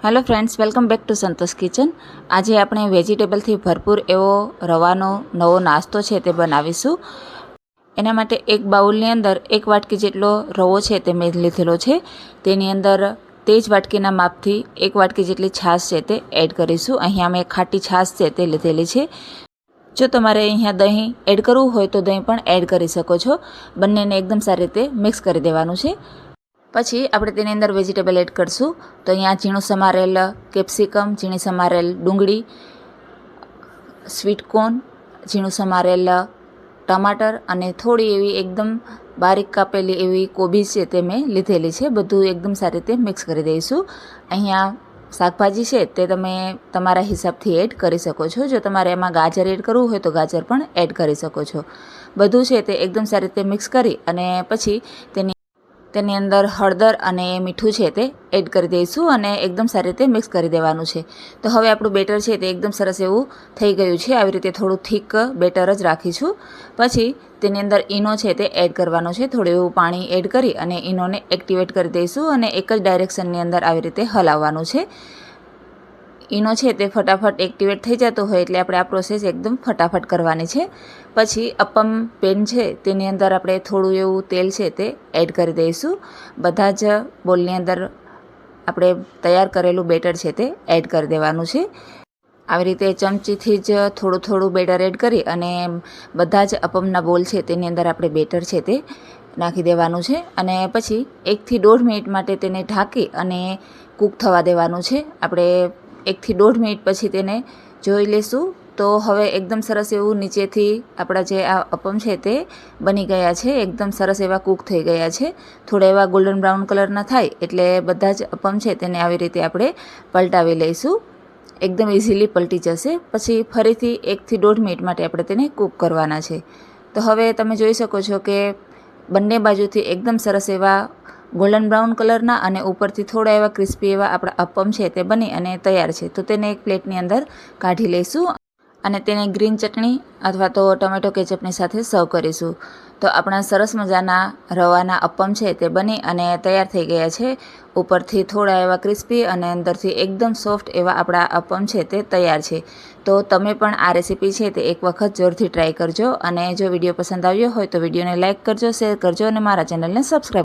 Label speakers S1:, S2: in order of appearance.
S1: Hello friends, welcome back to Santosh kitchen. आज આપણે વેજીટેબલથી ભરપૂર એવો રવાનો નવો નાસ્તો છે તે બનાવીશું। એના માટે એક બાઉલની અંદર 1 વાટકી જેટલો રવો છે તે મેં લીધેલો છે। તેની અંદર તે જ વાટકીના માપથી 1 વાટકી જેટલી છાશ છે તે એડ કરીશું। અહીંયા મેં ખાટી છાશ છે તે લીધેલી છે। જો તમારે અહીંયા દહીં એડ કરવું હોય તો દહીં પણ એડ કરી શકો છો। બંનેને એકદમ સારી રીતે મિક્સ કરી દેવાનું છે। પછી આપણે તેની અંદર વેજીટેબલ એડ કરશું। તો અહીંયા ઝીણું સમારેલ કેપ્સિકમ, ઝીણી સમારેલ ડુંગળી, સ્વીટ કોર્ન, ઝીણું સમારેલ ટમાટર અને થોડી એવી એકદમ બારીક કાપેલી એવી કોબી છે તે મેં લીધેલી છે। બધું એકદમ સારી રીતે મિક્સ કરી દઈશું। અહીંયા શાકભાજી છે તે તમે તમારા હિસાબથી એડ કરી શકો છો। જો તમારે એમાં ગાજર એડ કરવું હોય તો ગાજર પણ એડ કરી શકો છો। બધું છે તે એકદમ સારી રીતે મિક્સ કરી અને પછી તેની અંદર હળદર અને મીઠું છે તે એડ કરી દઈશું અને એકદમ સારી રીતે મિક્સ કરી દેવાનું છે। તો હવે આપણું બેટર છે તે એકદમ સરસ એવું થઈ ગયું છે। આવી રીતે થોડું થીક બેટર જ રાખીશું। પછી તેની અંદર ઈનો છે તે એડ કરવાનો છે। થોડું એવું પાણી એડ કરી અને ઈનોને એક્ટિવેટ કરી દઈશું અને એક જ ડાયરેક્શનની અંદર આવી રીતે હલાવવાનું છે। ઈનો છે તે ફટાફટ એક્ટિવેટ થઈ જતો હોય એટલે આપણે આ પ્રોસેસ એકદમ ફટાફટ કરવાની છે। પછી અપમ પેન છે તેની અંદર આપણે થોડું એવું તેલ છે તે એડ કરી દઈશું। બધા જ બોલની અંદર આપણે તૈયાર કરેલું બેટર છે તે એડ કરી દેવાનું છે। આવી રીતે ચમચીથી જ થોડું થોડું બેટર એડ કરી અને બધા જ અપમના બોલ છે તેની અંદર આપણે બેટર છે તે નાખી દેવાનું છે અને પછી 1 થી 1.5 મિનિટ માટે તેને ઢાંકી અને કૂક થવા દેવાનું છે। આપણે 1 થી 1.5 મિનિટ પછી તેને જોઈ લેશું તો હવે એકદમ સરસ એવું નીચેથી આપણા જે આ અપમ છે તે બની ગયા છે। એકદમ સરસ એવા કૂક થઈ ગયા છે। થોડા એવા ગોલ્ડન બ્રાઉન કલરના થાય એટલે બધા જ અપમ છે તેને આવી રીતે આપણે પલટાવી લઈશું। એકદમ ઇઝીલી પલટી જશે। પછી ફરીથી 1 થી 1.5 મિનિટ માટે આપણે તેને કૂક કરવાના છે। તો હવે તમે જોઈ શકો છો કે બંને બાજુથી એકદમ સરસ એવા ગોલ્ડન બ્રાઉન કલરના અને ઉપરથી થોડા એવા ક્રિસ્પી એવા આપણા અપમ છે તે બની અને તૈયાર છે। તો તેને એક પ્લેટની અંદર કાઢી લઈશું અને તેને ગ્રીન ચટણી અથવા તો ટમેટો કેચઅપની સાથે સર્વ કરીશું। તો આપણા સરસ મજાના રવાના અપમ છે તે બની અને તૈયાર થઈ ગયા છે। ઉપરથી થોડા એવા ક્રિસ્પી અને અંદરથી એકદમ સોફ્ટ એવા આપણા અપમ છે તે તૈયાર છે। તો તમે પણ આ રેસીપી છે તે એક વખત જરૂરથી ટ્રાય કરજો અને જો વિડીયો પસંદ આવ્યો હોય તો વિડીયોને લાઇક કરજો, શેર કરજો અને મારા ચેનલને સબસ્ક્રાઈબ